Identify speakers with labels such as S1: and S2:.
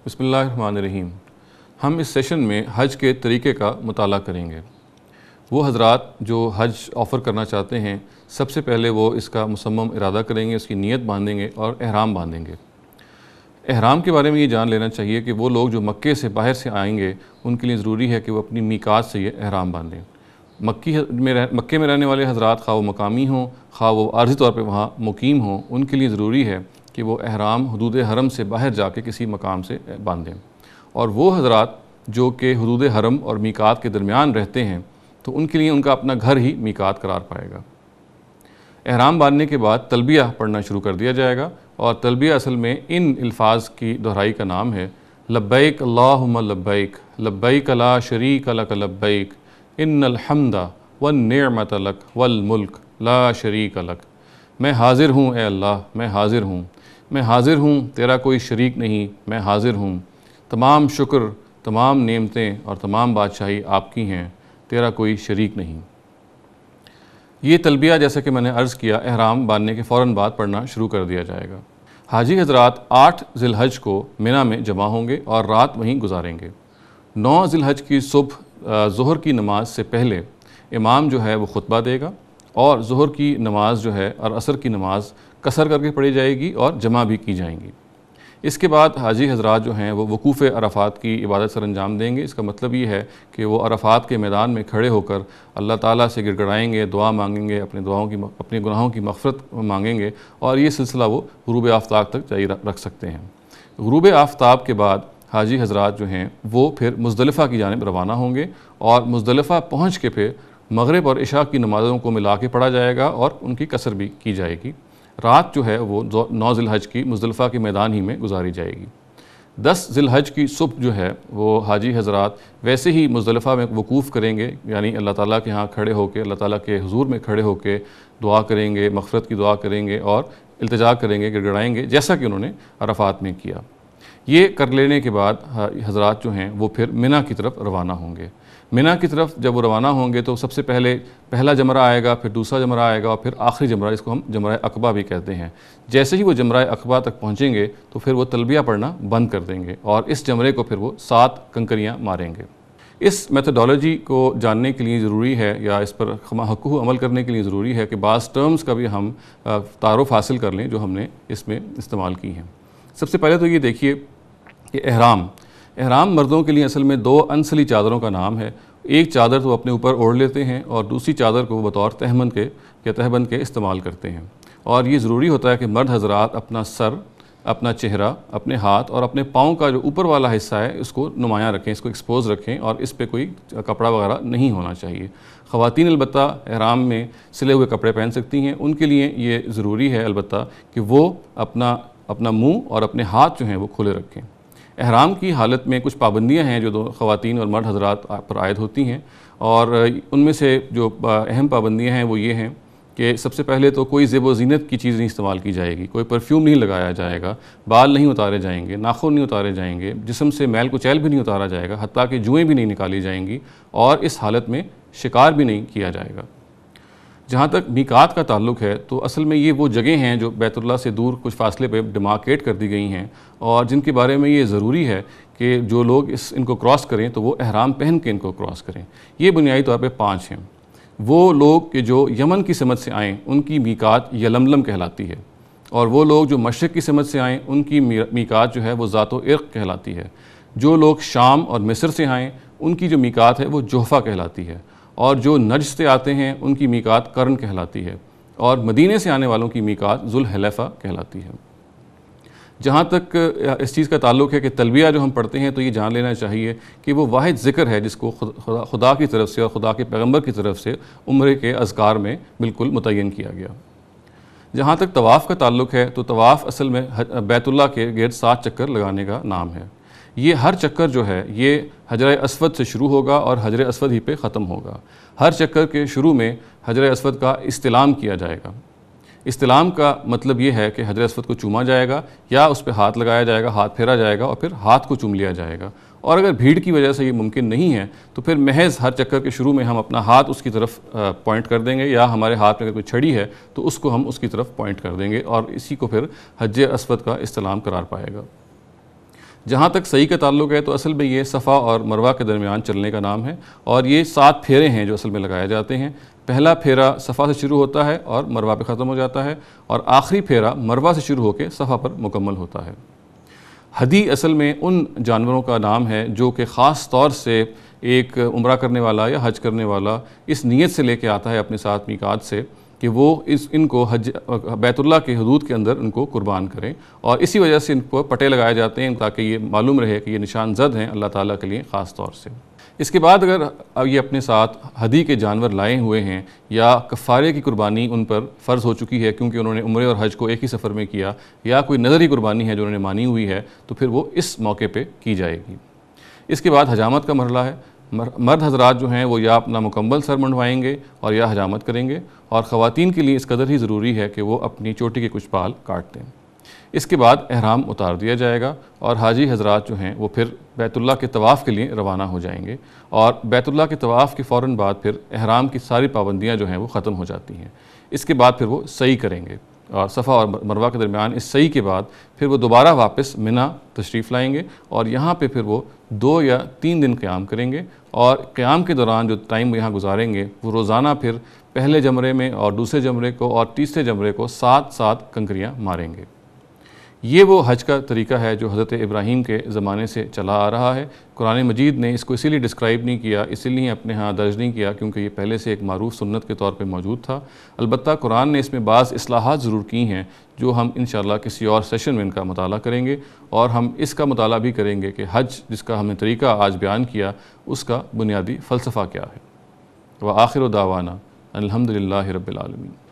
S1: بسم اللہ الرحمن الرحیم۔ ہم اس سیشن میں حج کے طریقے کا مطالعہ کریں گے۔ وہ حضرات جو حج آفر کرنا چاہتے ہیں، سب سے پہلے وہ اس کا مصمم ارادہ کریں گے، اس کی نیت باندھیں گے اور احرام باندھیں گے۔ احرام کے بارے میں یہ جان لینا چاہیے کہ وہ لوگ جو مکے سے باہر سے آئیں گے، ان کے لیے ضروری ہے کہ وہ اپنی میقات سے یہ احرام باندھیں۔ مکے میں رہنے والے حضرات، خواہ وہ مقامی ہوں، خواہ وہ عارضی طور پہ وہاں مقیم ہوں، ان کے لیے ضروری ہے کہ وہ احرام حدود حرم سے باہر جا کے کسی مقام سے باندھیں۔ اور وہ حضرات جو کہ حدود حرم اور میقات کے درمیان رہتے ہیں، تو ان کے لیے ان کا اپنا گھر ہی میقات قرار پائے گا۔ احرام باندھنے کے بعد تلبیہ پڑھنا شروع کر دیا جائے گا، اور تلبیہ اصل میں ان الفاظ کی دہرائی کا نام ہے: لبیک اللہم لبیک، لبیک لا شریک لک لبیک، ان الحمد والنعمت لک والملک لا شریک لک۔ میں حاضر ہوں اے اللہ، میں حاضر ہوں، میں حاضر ہوں، تیرا کوئی شریک نہیں، میں حاضر ہوں، تمام شکر، تمام نعمتیں اور تمام بادشاہی آپ کی ہیں، تیرا کوئی شریک نہیں۔ یہ تلبیہ جیسا کہ میں نے عرض کیا، احرام باندھنے کے فوراً بعد پڑھنا شروع کر دیا جائے گا۔ حاجی حضرات 8 ذی الحج کو منی میں جمع ہوں گے اور رات وہیں گزاریں گے۔ 9 ذی الحج کی صبح ظہر کی نماز سے پہلے امام جو ہے وہ خطبہ دے گا، اور ظہر کی نماز جو ہے اور عصر کی نماز قصر کر کے پڑھی جائے گی اور جمع بھی کی جائیں گی۔ اس کے بعد حاجی حضرات جو ہیں وہ وقوف عرفات کی عبادت سر انجام دیں گے۔ اس کا مطلب یہ ہے کہ وہ عرفات کے میدان میں کھڑے ہو کر اللہ تعالیٰ سے گڑ گڑائیں گے، دعا مانگیں گے، اپنے گناہوں کی مغفرت مانگیں گے، اور یہ سلسلہ وہ غروب آفتاب تک جاری رکھ سکتے ہیں۔ غروب آفتاب کے بعد حاجی حضرات جو ہیں وہ پھر مزدلفہ کی جانب روانہ ہوں گے، اور مزدلفہ پہنچ کے پھر مغرب اور عشاء کی نمازوں کو ملا کے پڑھا جائے گا اور ان کی قصر بھی کی جائے گی۔ رات جو ہے وہ 9 ذی الحج کی مزدلفہ کے میدان ہی میں گزاری جائے گی۔ 10 ذی الحج کی صبح جو ہے وہ حاجی حضرات ویسے ہی مزدلفہ میں وقوف کریں گے، یعنی اللہ تعالیٰ کے ہاں کھڑے ہو کے، اللہ تعالیٰ کے حضور میں کھڑے ہو کے دعا کریں گے، مغفرت کی دعا کریں گے اور التجا کریں گے، گڑ گڑائیں گے، جیسا کہ انہوں نے عرفات میں کیا۔ یہ کر لینے کے بعد حضرات جو ہیں وہ پھر منی کی طرف روانہ ہوں گے۔ منی کی طرف جب وہ روانہ ہوں گے تو سب سے پہلے پہلا جمرہ آئے گا، پھر دوسرا جمرہ آئے گا، اور پھر آخری جمرہ، اس کو ہم جمرہ عقبہ بھی کہتے ہیں۔ جیسے ہی وہ جمرہ عقبہ تک پہنچیں گے تو پھر وہ تلبیہ پڑھنا بند کر دیں گے، اور اس جمرے کو پھر وہ 7 کنکریاں ماریں گے۔ اس میتھڈالوجی کو جاننے کے لیے ضروری ہے، یا اس پر حقوق عمل کرنے کے لیے ضروری ہے کہ بعض ٹرمز کا بھی ہم تعارف حاصل کر لیں جو ہم نے اس میں استعمال کی ہیں۔ سب سے پہلے تو یہ دیکھیے کہ احرام مردوں کے لیے اصل میں 2 انسلی چادروں کا نام ہے۔ ایک چادر تو اپنے اوپر اوڑھ لیتے ہیں، اور دوسری چادر کو بطور تہبند کے استعمال کرتے ہیں۔ اور یہ ضروری ہوتا ہے کہ مرد حضرات اپنا سر، اپنا چہرہ، اپنے ہاتھ اور اپنے پاؤں کا جو اوپر والا حصہ ہے اس کو نمایاں رکھیں، اس کو ایکسپوز رکھیں، اور اس پہ کوئی کپڑا وغیرہ نہیں ہونا چاہیے۔ خواتین البتہ احرام میں سلے ہوئے کپڑے پہن سکتی ہیں، ان کے لیے یہ ضروری ہے البتہ کہ وہ اپنا منہ اور اپنے ہاتھ جو ہیں وہ کھلے رکھیں۔ احرام کی حالت میں کچھ پابندیاں ہیں جو خواتین اور مرد حضرات پر عائد ہوتی ہیں، اور ان میں سے جو اہم پابندیاں ہیں وہ یہ ہیں کہ سب سے پہلے تو کوئی زیب و زینت کی چیز نہیں استعمال کی جائے گی، کوئی پرفیوم نہیں لگایا جائے گا، بال نہیں اتارے جائیں گے، ناخن نہیں اتارے جائیں گے، جسم سے میل کچیل بھی نہیں اتارا جائے گا، حتیٰ کہ جوئیں بھی نہیں نکالی جائیں گی، اور اس حالت میں شکار بھی نہیں کیا جائے گا۔ جہاں تک میقات کا تعلق ہے تو اصل میں یہ وہ جگہیں ہیں جو بیت اللہ سے دور کچھ فاصلے پہ ڈیمارکیٹ کر دی گئی ہیں، اور جن کے بارے میں یہ ضروری ہے کہ جو لوگ ان کو کراس کریں تو وہ احرام پہن کے ان کو کراس کریں۔ یہ بنیادی طور پہ 5 ہیں۔ وہ لوگ کہ جو یمن کی سمت سے آئیں ان کی میقات یلملم کہلاتی ہے، اور وہ لوگ جو مشرق کی سمت سے آئیں ان کی میقات جو ہے وہ ذات و عرق کہلاتی ہے۔ جو لوگ شام اور مصر سے آئیں ان کی جو میقات ہے وہ جحفہ کہلاتی ہے، اور جو نجد سے آتے ہیں ان کی میقات قرن کہلاتی ہے، اور مدینے سے آنے والوں کی میقات ذوالحلیفہ کہلاتی ہے۔ جہاں تک اس چیز کا تعلق ہے کہ تلبیہ جو ہم پڑھتے ہیں تو یہ جان لینا چاہیے کہ وہ واحد ذکر ہے جس کو خدا کی طرف سے اور خدا کے پیغمبر کی طرف سے عمرے کے اذکار میں بالکل متعین کیا گیا۔ جہاں تک طواف کا تعلق ہے تو طواف اصل میں بیت اللہ کے گرد 7 چکر لگانے کا نام ہے۔ یہ ہر چکر جو ہے یہ حجر اسود سے شروع ہوگا اور حجر اسود ہی پہ ختم ہوگا۔ ہر چکر کے شروع میں حجر اسود کا استلام کیا جائے گا۔ استلام کا مطلب یہ ہے کہ حجر اسود کو چوما جائے گا، یا اس پہ ہاتھ لگایا جائے گا، ہاتھ پھیرا جائے گا، اور پھر ہاتھ کو چوم لیا جائے گا۔ اور اگر بھیڑ کی وجہ سے یہ ممکن نہیں ہے تو پھر محض ہر چکر کے شروع میں ہم اپنا ہاتھ اس کی طرف پوائنٹ کر دیں گے، یا ہمارے ہاتھ میں اگر کوئی چھڑی ہے تو اس کو ہم اس کی طرف پوائنٹ کر دیں گے، اور اسی کو پھر حج اسود کا استلام قرار پائے گا۔ جہاں تک صحیح کا تعلق ہے تو اصل میں یہ صفا اور مروہ کے درمیان چلنے کا نام ہے، اور یہ 7 پھیرے ہیں جو اصل میں لگائے جاتے ہیں۔ پہلا پھیرا صفا سے شروع ہوتا ہے اور مروہ پہ ختم ہو جاتا ہے، اور آخری پھیرا مروہ سے شروع ہو کے صفا پر مکمل ہوتا ہے۔ ہدی اصل میں ان جانوروں کا نام ہے جو کہ خاص طور سے ایک عمرہ کرنے والا یا حج کرنے والا اس نیت سے لے کے آتا ہے اپنے ساتھ میقات سے کہ وہ ان کو حج بیت اللہ کے حدود کے اندر ان کو قربان کریں، اور اسی وجہ سے ان کو پٹے لگائے جاتے ہیں تاکہ یہ معلوم رہے کہ یہ نشان زد ہیں اللہ تعالیٰ کے لیے خاص طور سے۔ اس کے بعد اگر یہ اپنے ساتھ ہدی کے جانور لائے ہوئے ہیں یا کفارے کی قربانی ان پر فرض ہو چکی ہے کیونکہ انہوں نے عمرے اور حج کو ایک ہی سفر میں کیا، یا کوئی نظری قربانی ہے جو انہوں نے مانی ہوئی ہے، تو پھر وہ اس موقع پہ کی جائے گی۔ اس کے بعد حجامت کا مرحلہ ہے۔ مرد حضرات جو ہیں وہ یا اپنا مکمل سر منڈوائیں گے اور یا حجامت کریں گے، اور خواتین کے لیے اس قدر ہی ضروری ہے کہ وہ اپنی چوٹی کے کچھ بال کاٹ دیں۔ اس کے بعد احرام اتار دیا جائے گا، اور حاجی حضرات جو ہیں وہ پھر بیت اللہ کے طواف کے لیے روانہ ہو جائیں گے، اور بیت اللہ کے طواف کے فوراً بعد پھر احرام کی ساری پابندیاں جو ہیں وہ ختم ہو جاتی ہیں۔ اس کے بعد پھر وہ سعی کریں گے، اور صفا اور مروہ کے درمیان اس سعی کے بعد پھر وہ دوبارہ واپس منی تشریف لائیں گے، اور یہاں پہ پھر وہ 2 یا 3 دن قیام کریں گے، اور قیام کے دوران جو ٹائم یہاں گزاریں گے وہ روزانہ پھر پہلے جمرے میں اور دوسرے جمرے کو اور تیسرے جمرے کو 7 کنکریاں ماریں گے۔ یہ وہ حج کا طریقہ ہے جو حضرت ابراہیم کے زمانے سے چلا آ رہا ہے۔ قرآن مجید نے اس کو اسی لیے ڈسکرائب نہیں کیا، اسی لیے اپنے ہاں درج نہیں کیا کیونکہ یہ پہلے سے ایک معروف سنت کے طور پہ موجود تھا۔ البتہ قرآن نے اس میں بعض اصلاحات ضرور کی ہیں جو ہم انشاءاللہ کسی اور سیشن میں ان کا مطالعہ کریں گے، اور ہم اس کا مطالعہ بھی کریں گے کہ حج جس کا ہم نے طریقہ آج بیان کیا اس کا بنیادی فلسفہ کیا ہے۔ وآخر دعوانا الحمدللہ رب العالمین۔